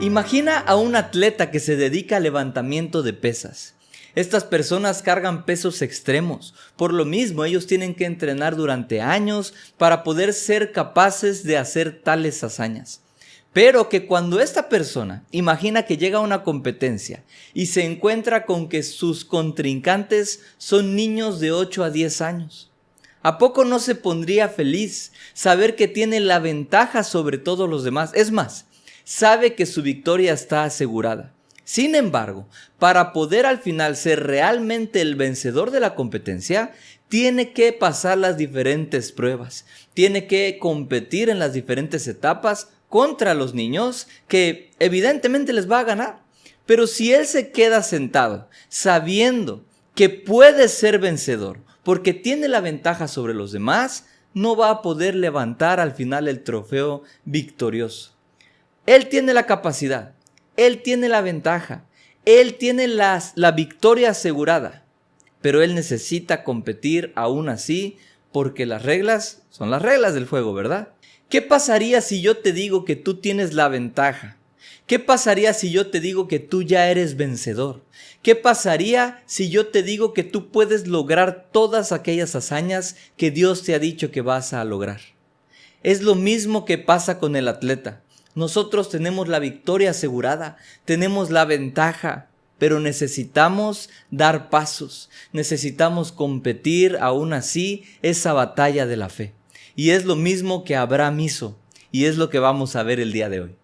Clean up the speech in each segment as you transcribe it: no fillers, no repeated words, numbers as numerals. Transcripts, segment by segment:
Imagina a un atleta que se dedica al levantamiento de pesas. Estas personas cargan pesos extremos, por lo mismo ellos tienen que entrenar durante años para poder ser capaces de hacer tales hazañas. Pero que cuando esta persona imagina que llega a una competencia y se encuentra con que sus contrincantes son niños de 8 a 10 años, ¿a poco no se pondría feliz saber que tiene la ventaja sobre todos los demás? Es más, sabe que su victoria está asegurada. Sin embargo, para poder al final ser realmente el vencedor de la competencia, tiene que pasar las diferentes pruebas, tiene que competir en las diferentes etapas contra los niños que evidentemente les va a ganar. Pero si él se queda sentado sabiendo que puede ser vencedor porque tiene la ventaja sobre los demás, no va a poder levantar al final el trofeo victorioso. Él tiene la capacidad, él tiene la ventaja, él tiene la victoria asegurada, pero él necesita competir aún así porque las reglas son las reglas del juego, ¿verdad? ¿Qué pasaría si yo te digo que tú tienes la ventaja? ¿Qué pasaría si yo te digo que tú ya eres vencedor? ¿Qué pasaría si yo te digo que tú puedes lograr todas aquellas hazañas que Dios te ha dicho que vas a lograr? Es lo mismo que pasa con el atleta. Nosotros tenemos la victoria asegurada, tenemos la ventaja, pero necesitamos dar pasos, necesitamos competir aún así esa batalla de la fe. Y es lo mismo que Abraham hizo, y es lo que vamos a ver el día de hoy.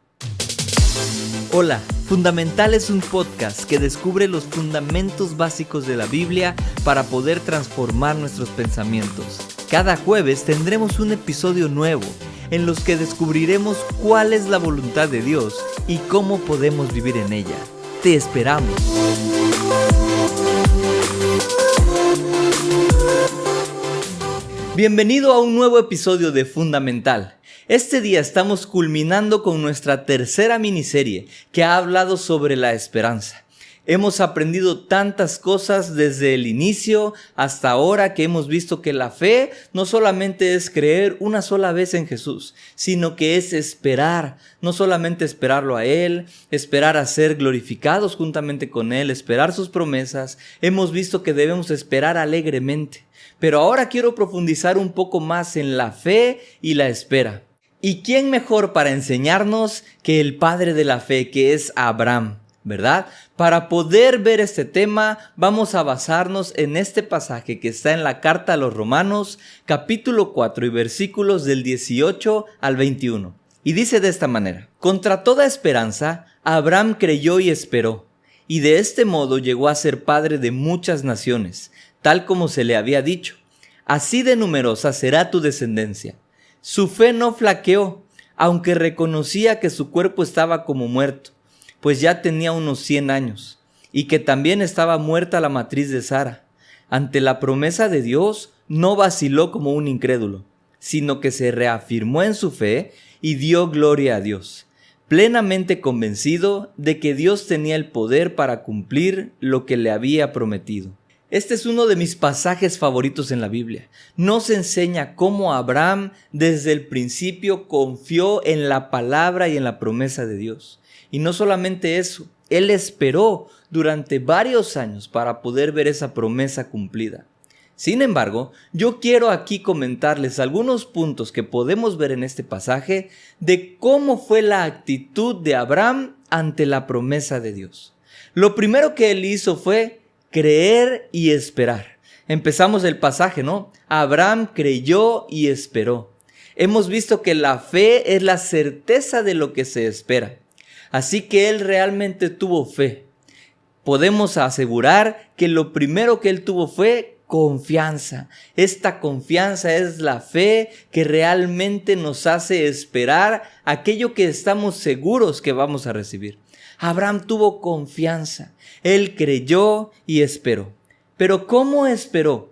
Hola, Fundamental es un podcast que descubre los fundamentos básicos de la Biblia para poder transformar nuestros pensamientos. Cada jueves tendremos un episodio nuevo en los que descubriremos cuál es la voluntad de Dios y cómo podemos vivir en ella. Te esperamos. Bienvenido a un nuevo episodio de Fundamental. Este día estamos culminando con nuestra tercera miniserie que ha hablado sobre la esperanza. Hemos aprendido tantas cosas desde el inicio hasta ahora que hemos visto que la fe no solamente es creer una sola vez en Jesús, sino que es esperar, no solamente esperarlo a Él, esperar a ser glorificados juntamente con Él, esperar sus promesas. Hemos visto que debemos esperar alegremente. Pero ahora quiero profundizar un poco más en la fe y la espera. ¿Y quién mejor para enseñarnos que el padre de la fe, que es Abraham, ¿verdad? Para poder ver este tema, vamos a basarnos en este pasaje que está en la carta a los Romanos, capítulo 4 y versículos del 18 al 21. Y dice de esta manera: contra toda esperanza, Abraham creyó y esperó, y de este modo llegó a ser padre de muchas naciones, tal como se le había dicho. Así de numerosa será tu descendencia. Su fe no flaqueó, aunque reconocía que su cuerpo estaba como muerto, pues ya tenía unos 100 años, y que también estaba muerta la matriz de Sara. Ante la promesa de Dios, no vaciló como un incrédulo, sino que se reafirmó en su fe y dio gloria a Dios, plenamente convencido de que Dios tenía el poder para cumplir lo que le había prometido. Este es uno de mis pasajes favoritos en la Biblia. Nos enseña cómo Abraham desde el principio confió en la palabra y en la promesa de Dios. Y no solamente eso, él esperó durante varios años para poder ver esa promesa cumplida. Sin embargo, yo quiero aquí comentarles algunos puntos que podemos ver en este pasaje de cómo fue la actitud de Abraham ante la promesa de Dios. Lo primero que él hizo fue creer y esperar. Empezamos el pasaje, ¿no? Abraham creyó y esperó. Hemos visto que la fe es la certeza de lo que se espera. Así que él realmente tuvo fe. Podemos asegurar que lo primero que él tuvo fue confianza. Esta confianza es la fe que realmente nos hace esperar aquello que estamos seguros que vamos a recibir. Abraham tuvo confianza, él creyó y esperó. Pero ¿cómo esperó?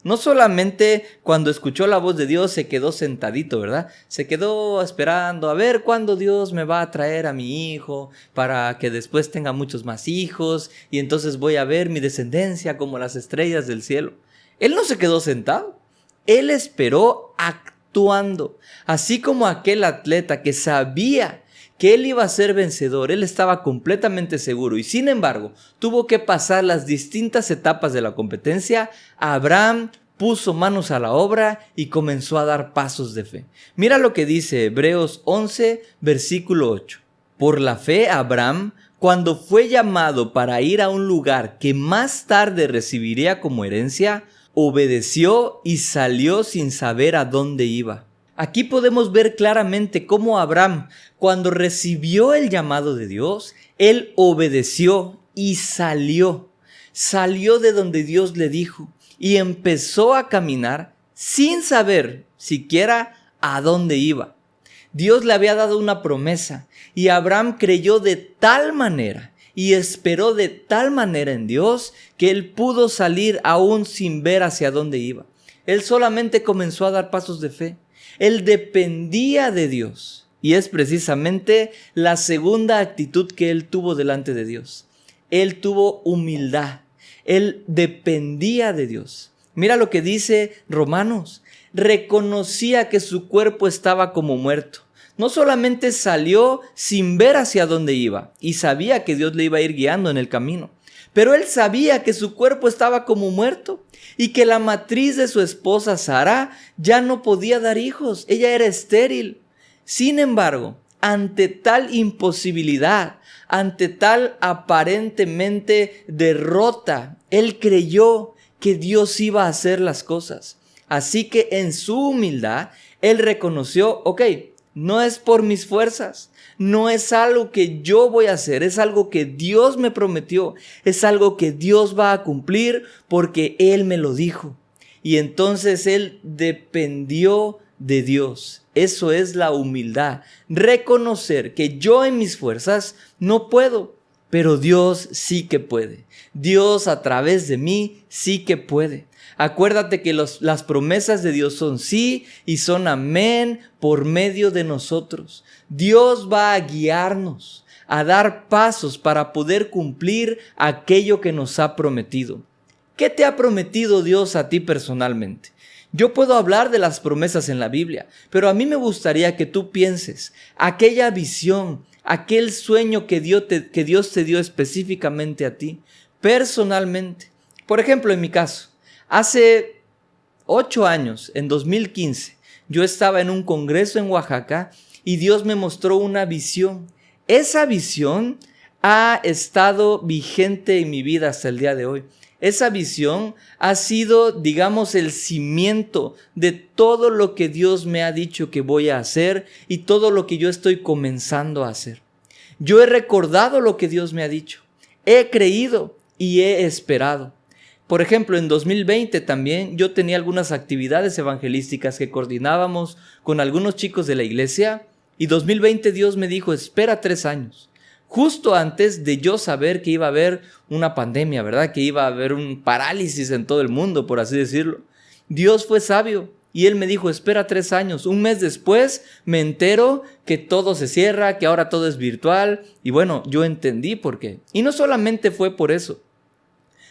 No solamente cuando escuchó la voz de Dios se quedó sentadito, ¿verdad? Se quedó esperando a ver cuándo Dios me va a traer a mi hijo para que después tenga muchos más hijos y entonces voy a ver mi descendencia como las estrellas del cielo. Él no se quedó sentado, él esperó actuando, así como aquel atleta que sabía que él iba a ser vencedor. Él estaba completamente seguro y sin embargo tuvo que pasar las distintas etapas de la competencia. Abraham puso manos a la obra y comenzó a dar pasos de fe. Mira lo que dice Hebreos 11, versículo 8. Por la fe, Abraham, cuando fue llamado para ir a un lugar que más tarde recibiría como herencia, obedeció y salió sin saber a dónde iba. Aquí podemos ver claramente cómo Abraham, cuando recibió el llamado de Dios, él obedeció y salió. Salió de donde Dios le dijo y empezó a caminar sin saber siquiera a dónde iba. Dios le había dado una promesa y Abraham creyó de tal manera y esperó de tal manera en Dios que él pudo salir aún sin ver hacia dónde iba. Él solamente comenzó a dar pasos de fe. Él dependía de Dios y es precisamente la segunda actitud que él tuvo delante de Dios. Él tuvo humildad. Él dependía de Dios. Mira lo que dice Romanos. Reconocía que su cuerpo estaba como muerto. No solamente salió sin ver hacia dónde iba y sabía que Dios le iba a ir guiando en el camino, pero él sabía que su cuerpo estaba como muerto y que la matriz de su esposa Sara ya no podía dar hijos. Ella era estéril. Sin embargo, ante tal imposibilidad, ante tal aparentemente derrota, él creyó que Dios iba a hacer las cosas. Así que en su humildad, él reconoció, no es por mis fuerzas, no es algo que yo voy a hacer, es algo que Dios me prometió, es algo que Dios va a cumplir porque Él me lo dijo. Y entonces él dependió de Dios. Eso es la humildad, reconocer que yo en mis fuerzas no puedo, pero Dios sí que puede. Dios a través de mí sí que puede. Acuérdate que las promesas de Dios son sí y son amén por medio de nosotros. Dios va a guiarnos, a dar pasos para poder cumplir aquello que nos ha prometido. ¿Qué te ha prometido Dios a ti personalmente? Yo puedo hablar de las promesas en la Biblia, pero a mí me gustaría que tú pienses aquella visión, aquel sueño que Dios te dio específicamente a ti, personalmente. Por ejemplo, en mi caso, hace 8 años, en 2015, yo estaba en un congreso en Oaxaca y Dios me mostró una visión. Esa visión ha estado vigente en mi vida hasta el día de hoy. Esa visión ha sido, digamos, el cimiento de todo lo que Dios me ha dicho que voy a hacer y todo lo que yo estoy comenzando a hacer. Yo he recordado lo que Dios me ha dicho, he creído y he esperado. Por ejemplo, en 2020 también yo tenía algunas actividades evangelísticas que coordinábamos con algunos chicos de la iglesia y 2020 Dios me dijo, espera 3 años. Justo antes de yo saber que iba a haber una pandemia, ¿verdad? Que iba a haber un parálisis en todo el mundo, por así decirlo. Dios fue sabio y Él me dijo, espera 3 años. Un mes después me entero que todo se cierra, que ahora todo es virtual. Y bueno, yo entendí por qué. Y no solamente fue por eso.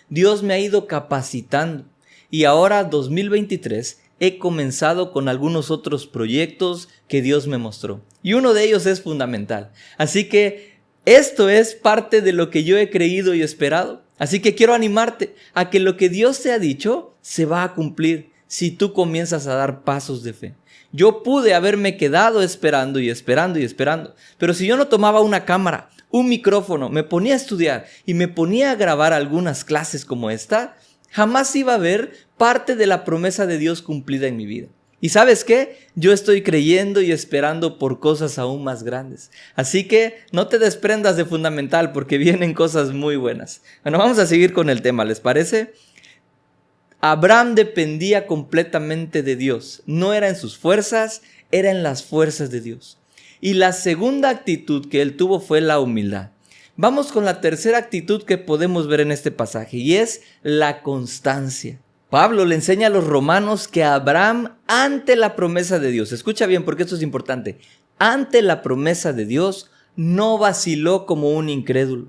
Dios me ha ido capacitando. Y ahora, 2023, he comenzado con algunos otros proyectos que Dios me mostró. Y uno de ellos es fundamental. Así que esto es parte de lo que yo he creído y esperado. Así que quiero animarte a que lo que Dios te ha dicho se va a cumplir si tú comienzas a dar pasos de fe. Yo pude haberme quedado esperando y esperando y esperando, pero si yo no tomaba una cámara, un micrófono, me ponía a estudiar y me ponía a grabar algunas clases como esta, jamás iba a ver parte de la promesa de Dios cumplida en mi vida. ¿Y sabes qué? Yo estoy creyendo y esperando por cosas aún más grandes. Así que no te desprendas de Fundamental porque vienen cosas muy buenas. Bueno, vamos a seguir con el tema, ¿les parece? Abraham dependía completamente de Dios. No era en sus fuerzas, era en las fuerzas de Dios. Y la segunda actitud que él tuvo fue la humildad. Vamos con la tercera actitud que podemos ver en este pasaje y es la constancia. Pablo le enseña a los romanos que Abraham, ante la promesa de Dios, escucha bien porque esto es importante, ante la promesa de Dios no vaciló como un incrédulo.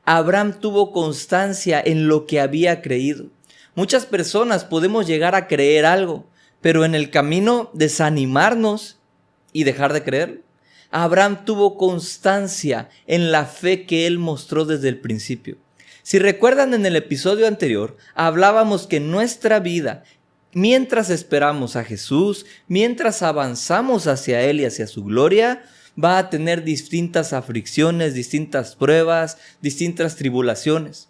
Abraham tuvo constancia en lo que había creído. Muchas personas podemos llegar a creer algo, pero en el camino desanimarnos y dejar de creer. Abraham tuvo constancia en la fe que él mostró desde el principio. Si recuerdan, en el episodio anterior hablábamos que nuestra vida, mientras esperamos a Jesús, mientras avanzamos hacia Él y hacia su gloria, va a tener distintas aflicciones, distintas pruebas, distintas tribulaciones.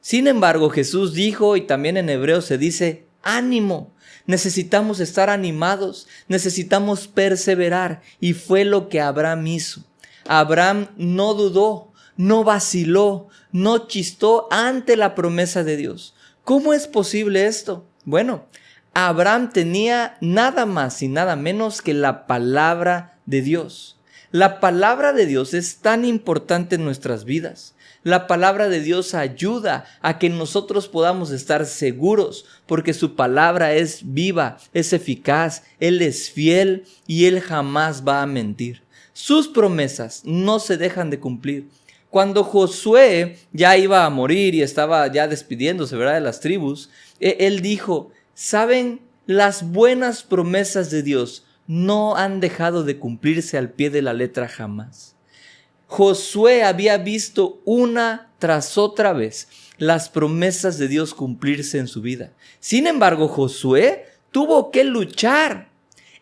Sin embargo, Jesús dijo, y también en Hebreos se dice, ánimo. Necesitamos estar animados, necesitamos perseverar, y fue lo que Abraham hizo. Abraham no dudó, no vaciló, no chistó ante la promesa de Dios. ¿Cómo es posible esto? Bueno, Abraham tenía nada más y nada menos que la palabra de Dios. La palabra de Dios es tan importante en nuestras vidas. La palabra de Dios ayuda a que nosotros podamos estar seguros, porque su palabra es viva, es eficaz, Él es fiel y Él jamás va a mentir. Sus promesas no se dejan de cumplir. Cuando Josué ya iba a morir y estaba ya despidiéndose, ¿verdad?, de las tribus, él dijo, ¿saben? Las buenas promesas de Dios no han dejado de cumplirse al pie de la letra jamás. Josué había visto una tras otra vez las promesas de Dios cumplirse en su vida. Sin embargo, Josué tuvo que luchar.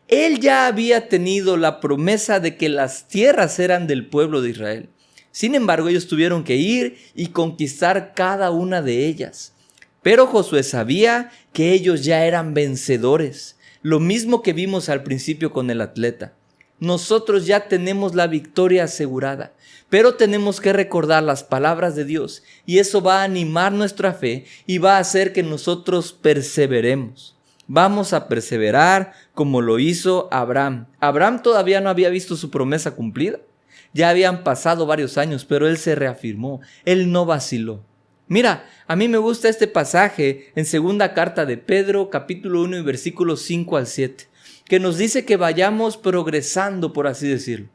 Él ya había tenido la promesa de que las tierras eran del pueblo de Israel. Sin embargo, ellos tuvieron que ir y conquistar cada una de ellas. Pero Josué sabía que ellos ya eran vencedores. Lo mismo que vimos al principio con el atleta. Nosotros ya tenemos la victoria asegurada, pero tenemos que recordar las palabras de Dios, y eso va a animar nuestra fe y va a hacer que nosotros perseveremos. Vamos a perseverar como lo hizo Abraham. Abraham todavía no había visto su promesa cumplida. Ya habían pasado varios años, pero él se reafirmó, él no vaciló. Mira, a mí me gusta este pasaje en segunda carta de Pedro, capítulo 1 y versículos 5 al 7, que nos dice que vayamos progresando, por así decirlo.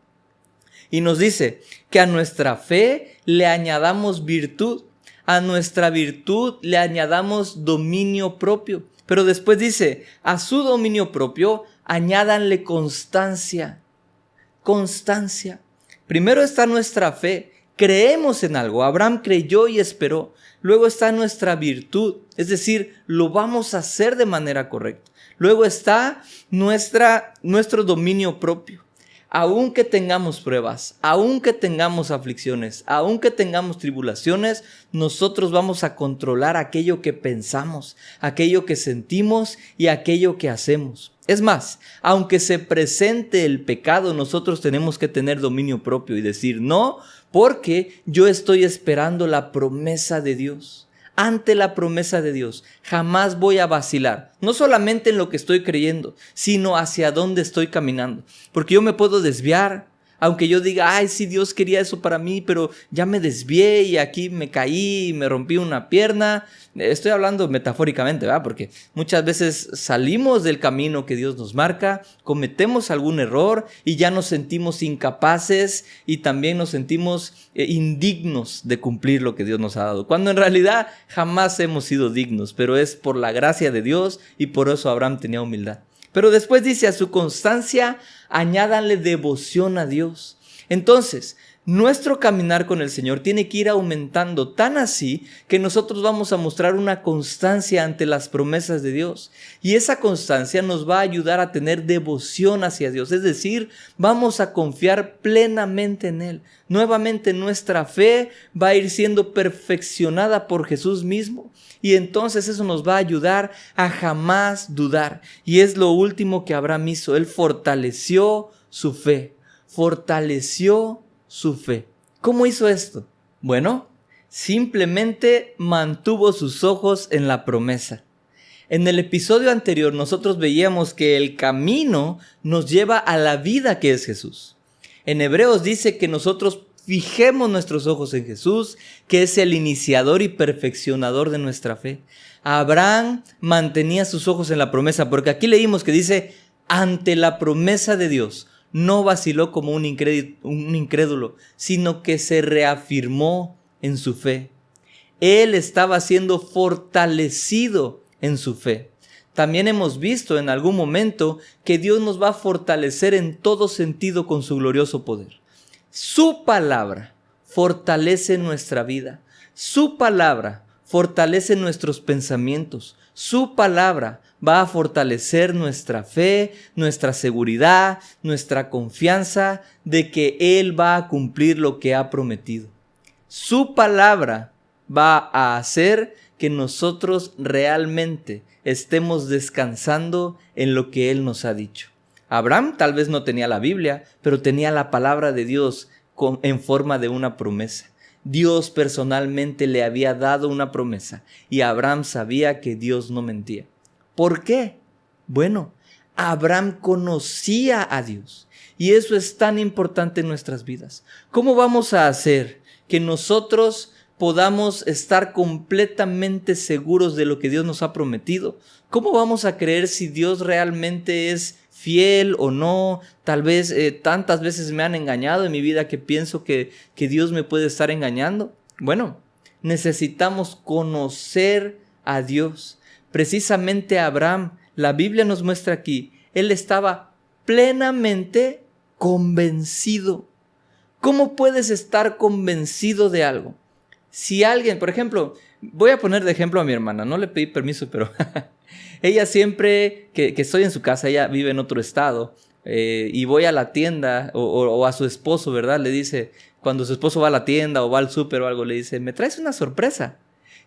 Y nos dice que a nuestra fe le añadamos virtud, a nuestra virtud le añadamos dominio propio. Pero después dice, a su dominio propio añádanle constancia. Constancia. Primero está nuestra fe. Creemos en algo. Abraham creyó y esperó. Luego está nuestra virtud, es decir, lo vamos a hacer de manera correcta. Luego está nuestro dominio propio. Aunque tengamos pruebas, aunque tengamos aflicciones, aunque tengamos tribulaciones, nosotros vamos a controlar aquello que pensamos, aquello que sentimos y aquello que hacemos. Es más, aunque se presente el pecado, nosotros tenemos que tener dominio propio y decir no, porque yo estoy esperando la promesa de Dios. Ante la promesa de Dios, jamás voy a vacilar, no solamente en lo que estoy creyendo, sino hacia dónde estoy caminando. Porque yo me puedo desviar, aunque yo diga, ay, sí, Dios quería eso para mí, pero ya me desvié y aquí me caí y me rompí una pierna. Estoy hablando metafóricamente, ¿verdad? Porque muchas veces salimos del camino que Dios nos marca, cometemos algún error y ya nos sentimos incapaces y también nos sentimos indignos de cumplir lo que Dios nos ha dado. Cuando en realidad jamás hemos sido dignos, pero es por la gracia de Dios y por eso Abraham tenía humildad. Pero después dice, a su constancia añádanle devoción a Dios. Entonces, nuestro caminar con el Señor tiene que ir aumentando, tan así que nosotros vamos a mostrar una constancia ante las promesas de Dios. Y esa constancia nos va a ayudar a tener devoción hacia Dios. Es decir, vamos a confiar plenamente en Él. Nuevamente nuestra fe va a ir siendo perfeccionada por Jesús mismo. Y entonces eso nos va a ayudar a jamás dudar. Y es lo último que Abraham hizo. Él fortaleció su fe. Fortaleció su fe. ¿Cómo hizo esto? Bueno, simplemente mantuvo sus ojos en la promesa. En el episodio anterior nosotros veíamos que el camino nos lleva a la vida que es Jesús. En Hebreos dice que nosotros fijemos nuestros ojos en Jesús, que es el iniciador y perfeccionador de nuestra fe. Abraham mantenía sus ojos en la promesa, porque aquí leímos que dice, ante la promesa de Dios, no vaciló como un incrédulo, sino que se reafirmó en su fe. Él estaba siendo fortalecido en su fe. También hemos visto en algún momento que Dios nos va a fortalecer en todo sentido con su glorioso poder. Su palabra fortalece nuestra vida. Su palabra fortalece nuestros pensamientos. Su palabra va a fortalecer nuestra fe, nuestra seguridad, nuestra confianza de que Él va a cumplir lo que ha prometido. Su palabra va a hacer que nosotros realmente estemos descansando en lo que Él nos ha dicho. Abraham tal vez no tenía la Biblia, pero tenía la palabra de Dios en forma de una promesa. Dios personalmente le había dado una promesa y Abraham sabía que Dios no mentía. ¿Por qué? Bueno, Abraham conocía a Dios y eso es tan importante en nuestras vidas. ¿Cómo vamos a hacer que nosotros podamos estar completamente seguros de lo que Dios nos ha prometido? ¿Cómo vamos a creer si Dios realmente es fiel o no? Tal vez tantas veces me han engañado en mi vida que pienso que Dios me puede estar engañando. Bueno, necesitamos conocer a Dios. Precisamente Abraham, la Biblia nos muestra aquí, él estaba plenamente convencido. ¿Cómo puedes estar convencido de algo? Si alguien, por ejemplo, voy a poner de ejemplo a mi hermana, no le pedí permiso, pero ella siempre que estoy en su casa, ella vive en otro estado, y voy a la tienda o a su esposo, ¿verdad? Le dice, cuando su esposo va a la tienda o va al súper o algo, le dice, ¿me traes una sorpresa?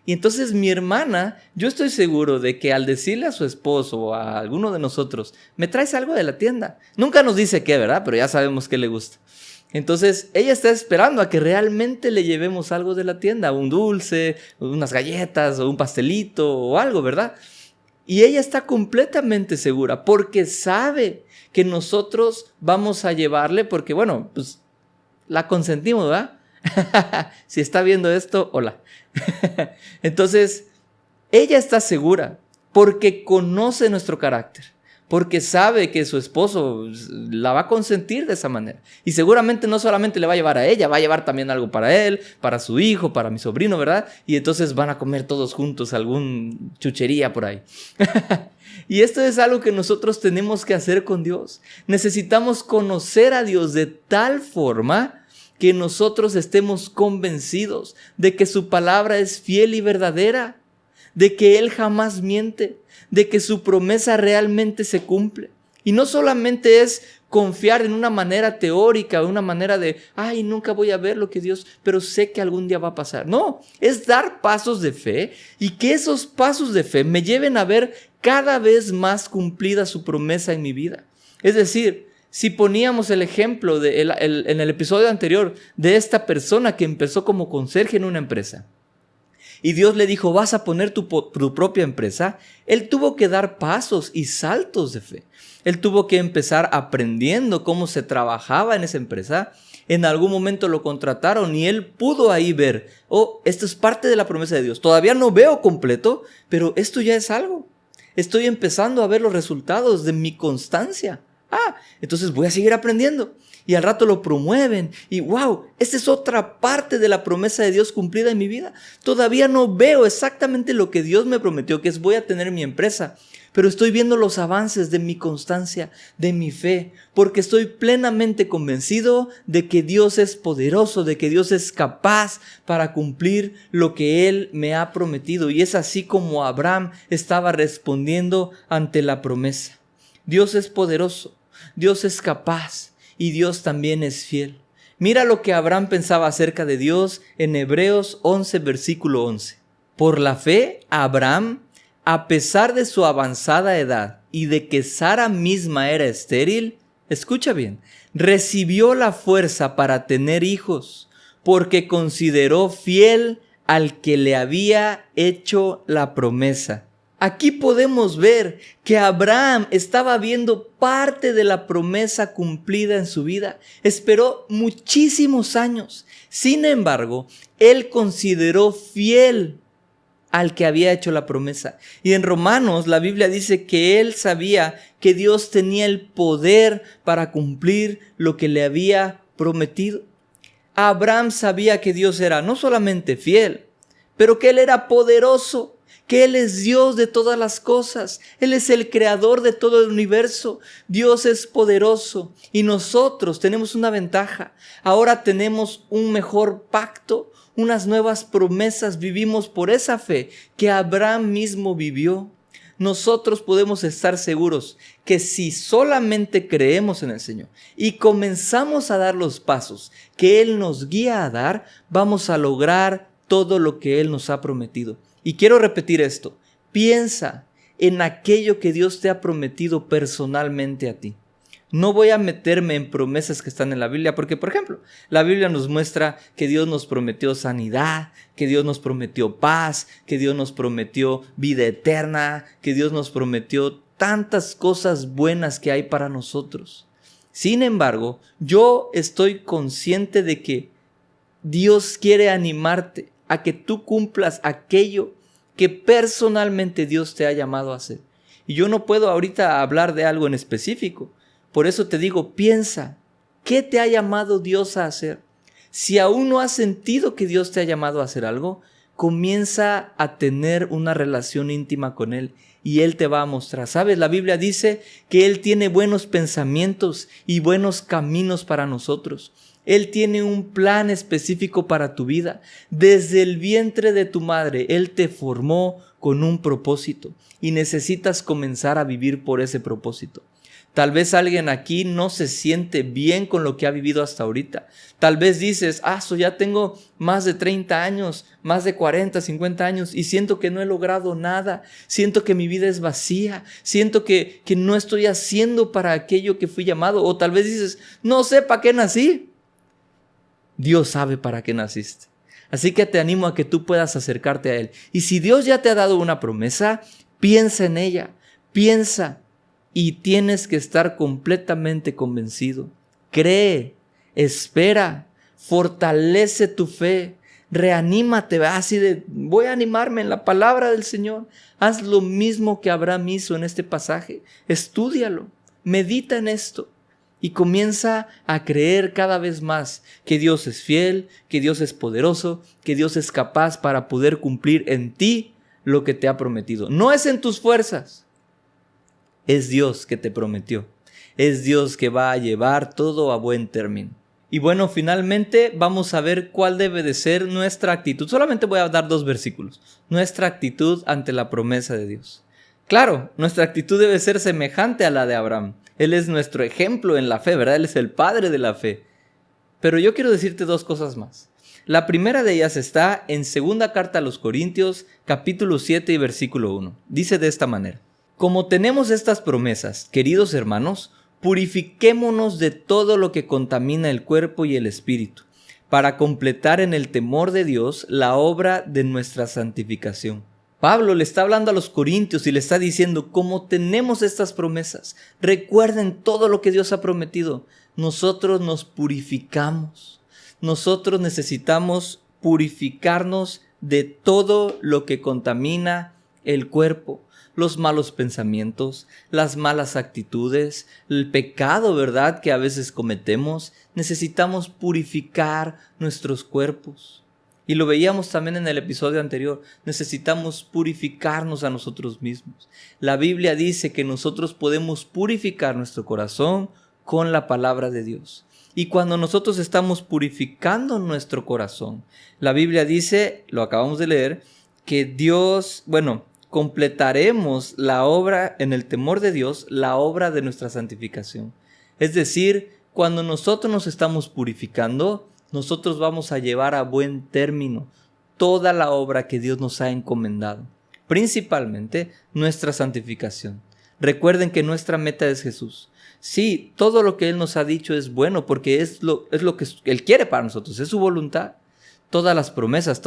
Y entonces mi hermana, yo estoy seguro de que al decirle a su esposo o a alguno de nosotros, ¿me traes algo de la tienda? Nunca nos dice qué, ¿verdad? Pero ya sabemos qué le gusta. Entonces ella está esperando a que realmente le llevemos algo de la tienda, un dulce, unas galletas o un pastelito o algo, ¿verdad? Y ella está completamente segura porque sabe que nosotros vamos a llevarle porque, bueno, pues la consentimos, ¿verdad? Si está viendo esto, hola. Entonces, ella está segura porque conoce nuestro carácter. Porque sabe que su esposo la va a consentir de esa manera. Y seguramente no solamente le va a llevar a ella, va a llevar también algo para él, para su hijo, para mi sobrino, ¿verdad? Y entonces van a comer todos juntos algún chuchería por ahí. Y esto es algo que nosotros tenemos que hacer con Dios. Necesitamos conocer a Dios de tal forma que nosotros estemos convencidos de que su palabra es fiel y verdadera, de que Él jamás miente, de que su promesa realmente se cumple. Y no solamente es confiar en una manera teórica, una manera de, ay, nunca voy a ver lo que Dios, pero sé que algún día va a pasar. No, es dar pasos de fe y que esos pasos de fe me lleven a ver cada vez más cumplida su promesa en mi vida. Es decir, si poníamos el ejemplo en el episodio anterior de esta persona que empezó como conserje en una empresa, y Dios le dijo, vas a poner tu propia empresa. Él tuvo que dar pasos y saltos de fe. Él tuvo que empezar aprendiendo cómo se trabajaba en esa empresa. En algún momento lo contrataron y él pudo ahí ver, oh, esto es parte de la promesa de Dios. Todavía no veo completo, pero esto ya es algo. Estoy empezando a ver los resultados de mi constancia. Entonces voy a seguir aprendiendo. Y al rato lo promueven y wow, esta es otra parte de la promesa de Dios cumplida en mi vida. Todavía no veo exactamente lo que Dios me prometió, que es voy a tener mi empresa, pero estoy viendo los avances de mi constancia, de mi fe, porque estoy plenamente convencido de que Dios es poderoso, de que Dios es capaz para cumplir lo que Él me ha prometido. Y es así como Abraham estaba respondiendo ante la promesa. Dios es poderoso, Dios es capaz. Y Dios también es fiel. Mira lo que Abraham pensaba acerca de Dios en Hebreos 11, versículo 11. Por la fe, Abraham, a pesar de su avanzada edad y de que Sara misma era estéril, escucha bien, recibió la fuerza para tener hijos, porque consideró fiel al que le había hecho la promesa. Aquí podemos ver que Abraham estaba viendo parte de la promesa cumplida en su vida. Esperó muchísimos años. Sin embargo, él consideró fiel al que había hecho la promesa. Y en Romanos la Biblia dice que él sabía que Dios tenía el poder para cumplir lo que le había prometido. Abraham sabía que Dios era no solamente fiel, pero que Él era poderoso. que Él es Dios de todas las cosas. Él es el creador de todo el universo. Dios es poderoso y nosotros tenemos una ventaja. Ahora tenemos un mejor pacto, unas nuevas promesas. Vivimos por esa fe que Abraham mismo vivió. Nosotros podemos estar seguros que si solamente creemos en el Señor y comenzamos a dar los pasos que Él nos guía a dar, vamos a lograr todo lo que Él nos ha prometido. Y quiero repetir esto: piensa en aquello que Dios te ha prometido personalmente a ti. No voy a meterme en promesas que están en la Biblia, porque, por ejemplo, la Biblia nos muestra que Dios nos prometió sanidad, que Dios nos prometió paz, que Dios nos prometió vida eterna, que Dios nos prometió tantas cosas buenas que hay para nosotros. Sin embargo, yo estoy consciente de que Dios quiere animarte a que tú cumplas aquello que personalmente Dios te ha llamado a hacer. Y yo no puedo ahorita hablar de algo en específico. Por eso te digo, piensa, ¿qué te ha llamado Dios a hacer? Si aún no has sentido que Dios te ha llamado a hacer algo, comienza a tener una relación íntima con Él y Él te va a mostrar. ¿Sabes? La Biblia dice que Él tiene buenos pensamientos y buenos caminos para nosotros. Él tiene un plan específico para tu vida. Desde el vientre de tu madre, Él te formó con un propósito y necesitas comenzar a vivir por ese propósito. Tal vez alguien aquí no se siente bien con lo que ha vivido hasta ahorita. Tal vez dices, ya tengo más de 30 años, más de 40, 50 años y siento que no he logrado nada. Siento que mi vida es vacía. Siento que no estoy haciendo para aquello que fui llamado. O tal vez dices, no sé para qué nací. Dios sabe para qué naciste. Así que te animo a que tú puedas acercarte a Él. Y si Dios ya te ha dado una promesa, piensa en ella. Piensa. Y tienes que estar completamente convencido. Cree, espera, fortalece tu fe, reanímate, así de, voy a animarme en la palabra del Señor. Haz lo mismo que Abraham hizo en este pasaje. Estúdialo, medita en esto y comienza a creer cada vez más que Dios es fiel, que Dios es poderoso, que Dios es capaz para poder cumplir en ti lo que te ha prometido. No es en tus fuerzas. Es Dios que te prometió. Es Dios que va a llevar todo a buen término. Y bueno, finalmente vamos a ver cuál debe de ser nuestra actitud. Solamente voy a dar 2 versículos. Nuestra actitud ante la promesa de Dios. Claro, nuestra actitud debe ser semejante a la de Abraham. Él es nuestro ejemplo en la fe, ¿verdad? Él es el padre de la fe. Pero yo quiero decirte 2 cosas más. La primera de ellas está en 2 carta a los Corintios, capítulo 7 y versículo 1. Dice de esta manera: como tenemos estas promesas, queridos hermanos, purifiquémonos de todo lo que contamina el cuerpo y el espíritu, para completar en el temor de Dios la obra de nuestra santificación. Pablo le está hablando a los corintios y le está diciendo, como tenemos estas promesas, recuerden todo lo que Dios ha prometido. Nosotros nos purificamos. Nosotros necesitamos purificarnos de todo lo que contamina el cuerpo. Los malos pensamientos, las malas actitudes, el pecado, ¿verdad?, que a veces cometemos. Necesitamos purificar nuestros cuerpos. Y lo veíamos también en el episodio anterior. Necesitamos purificarnos a nosotros mismos. La Biblia dice que nosotros podemos purificar nuestro corazón con la palabra de Dios. Y cuando nosotros estamos purificando nuestro corazón, la Biblia dice, lo acabamos de leer, que Dios, completaremos la obra en el temor de Dios, la obra de nuestra santificación. Es decir, cuando nosotros nos estamos purificando, nosotros vamos a llevar a buen término toda la obra que Dios nos ha encomendado, principalmente nuestra santificación. Recuerden que nuestra meta es Jesús. Sí, todo lo que Él nos ha dicho es bueno porque es lo que Él quiere para nosotros, es su voluntad. Todas las promesas,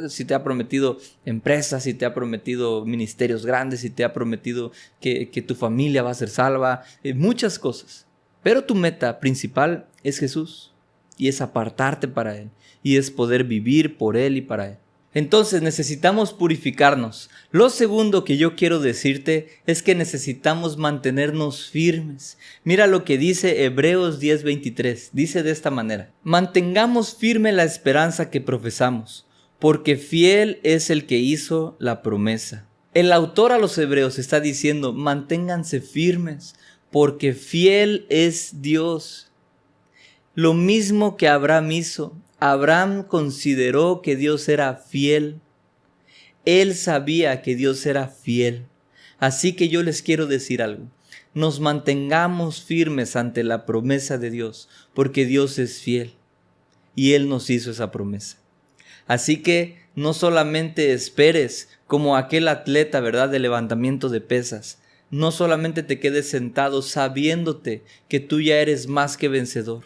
si te ha prometido empresas, si te ha prometido ministerios grandes, si te ha prometido que tu familia va a ser salva, muchas cosas. Pero tu meta principal es Jesús y es apartarte para Él y es poder vivir por Él y para Él. Entonces necesitamos purificarnos. Lo segundo que yo quiero decirte es que necesitamos mantenernos firmes. Mira lo que dice Hebreos 10:23. Dice de esta manera: mantengamos firme la esperanza que profesamos, porque fiel es el que hizo la promesa. El autor a los Hebreos está diciendo, manténganse firmes, porque fiel es Dios. Lo mismo que Abraham hizo. Abraham consideró que Dios era fiel. Él sabía que Dios era fiel. Así que yo les quiero decir algo. Nos mantengamos firmes ante la promesa de Dios, porque Dios es fiel y Él nos hizo esa promesa. Así que no solamente esperes como aquel atleta, ¿verdad?, de levantamiento de pesas. No solamente te quedes sentado sabiéndote que tú ya eres más que vencedor.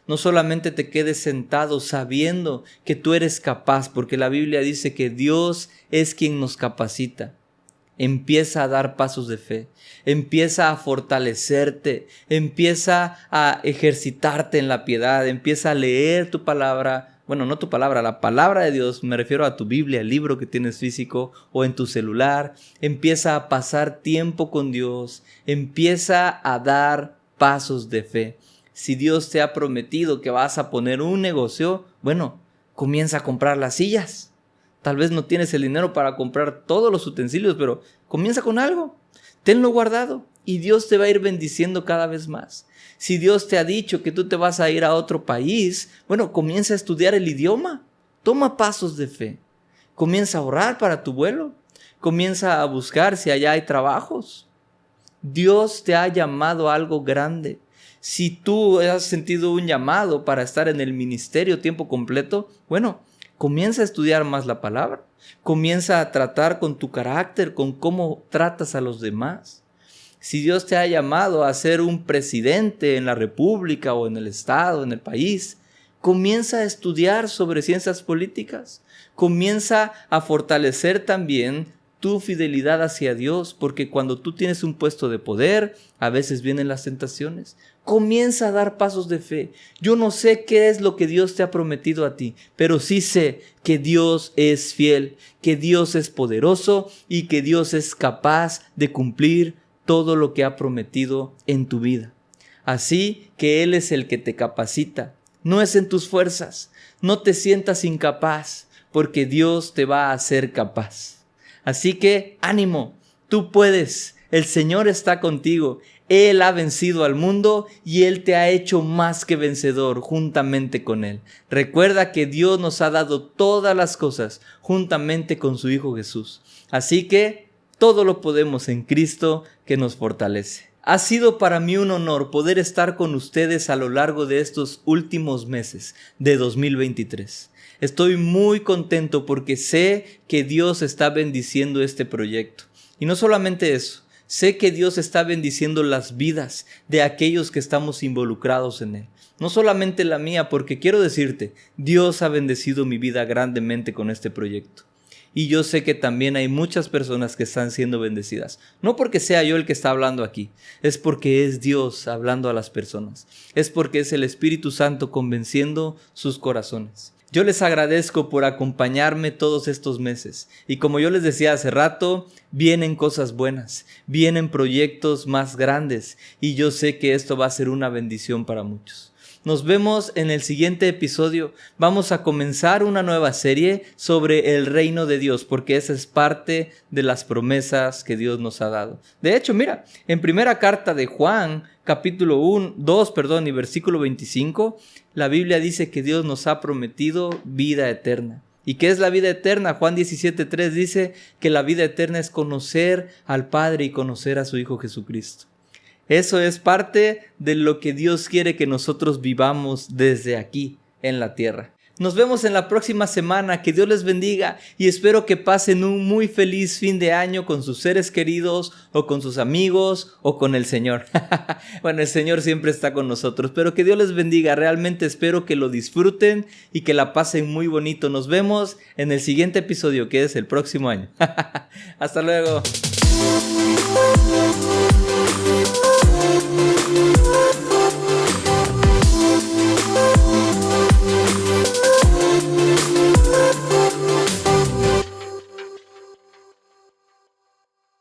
No solamente te quedes sentado sabiendo que tú eres capaz, porque la Biblia dice que Dios es quien nos capacita. Empieza a dar pasos de fe, empieza a fortalecerte, empieza a ejercitarte en la piedad, empieza a leer tu palabra, bueno, no tu palabra, la palabra de Dios, me refiero a tu Biblia, el libro que tienes físico o en tu celular, empieza a pasar tiempo con Dios, empieza a dar pasos de fe. Si Dios te ha prometido que vas a poner un negocio, bueno, comienza a comprar las sillas. Tal vez no tienes el dinero para comprar todos los utensilios, pero comienza con algo. Tenlo guardado y Dios te va a ir bendiciendo cada vez más. Si Dios te ha dicho que tú te vas a ir a otro país, bueno, comienza a estudiar el idioma. Toma pasos de fe. Comienza a orar para tu vuelo. Comienza a buscar si allá hay trabajos. Dios te ha llamado a algo grande. Si tú has sentido un llamado para estar en el ministerio tiempo completo, bueno, comienza a estudiar más la palabra. Comienza a tratar con tu carácter, con cómo tratas a los demás. Si Dios te ha llamado a ser un presidente en la república o en el estado, en el país, comienza a estudiar sobre ciencias políticas. Comienza a fortalecer también tu fidelidad hacia Dios, porque cuando tú tienes un puesto de poder, a veces vienen las tentaciones. Comienza a dar pasos de fe. Yo no sé qué es lo que Dios te ha prometido a ti, pero sí sé que Dios es fiel, que Dios es poderoso y que Dios es capaz de cumplir todo lo que ha prometido en tu vida. Así que Él es el que te capacita. No es en tus fuerzas. No te sientas incapaz, porque Dios te va a hacer capaz. Así que ánimo, tú puedes, el Señor está contigo, Él ha vencido al mundo y Él te ha hecho más que vencedor juntamente con Él. Recuerda que Dios nos ha dado todas las cosas juntamente con su Hijo Jesús. Así que todo lo podemos en Cristo que nos fortalece. Ha sido para mí un honor poder estar con ustedes a lo largo de estos últimos meses de 2023. Estoy muy contento porque sé que Dios está bendiciendo este proyecto. Y no solamente eso, sé que Dios está bendiciendo las vidas de aquellos que estamos involucrados en Él. No solamente la mía, porque quiero decirte, Dios ha bendecido mi vida grandemente con este proyecto. Y yo sé que también hay muchas personas que están siendo bendecidas. No porque sea yo el que está hablando aquí, es porque es Dios hablando a las personas. Es porque es el Espíritu Santo convenciendo sus corazones. Yo les agradezco por acompañarme todos estos meses. Y como yo les decía hace rato, vienen cosas buenas, vienen proyectos más grandes. Y yo sé que esto va a ser una bendición para muchos. Nos vemos en el siguiente episodio. Vamos a comenzar una nueva serie sobre el reino de Dios, porque esa es parte de las promesas que Dios nos ha dado. De hecho, mira, en primera carta de Juan, capítulo 2, y versículo 25, la Biblia dice que Dios nos ha prometido vida eterna. ¿Y qué es la vida eterna? Juan 17:3 dice que la vida eterna es conocer al Padre y conocer a su Hijo Jesucristo. Eso es parte de lo que Dios quiere que nosotros vivamos desde aquí en la tierra. Nos vemos en la próxima semana. Que Dios les bendiga y espero que pasen un muy feliz fin de año con sus seres queridos o con sus amigos o con el Señor. Bueno, el Señor siempre está con nosotros, pero que Dios les bendiga. Realmente espero que lo disfruten y que la pasen muy bonito. Nos vemos en el siguiente episodio, que es el próximo año. Hasta luego.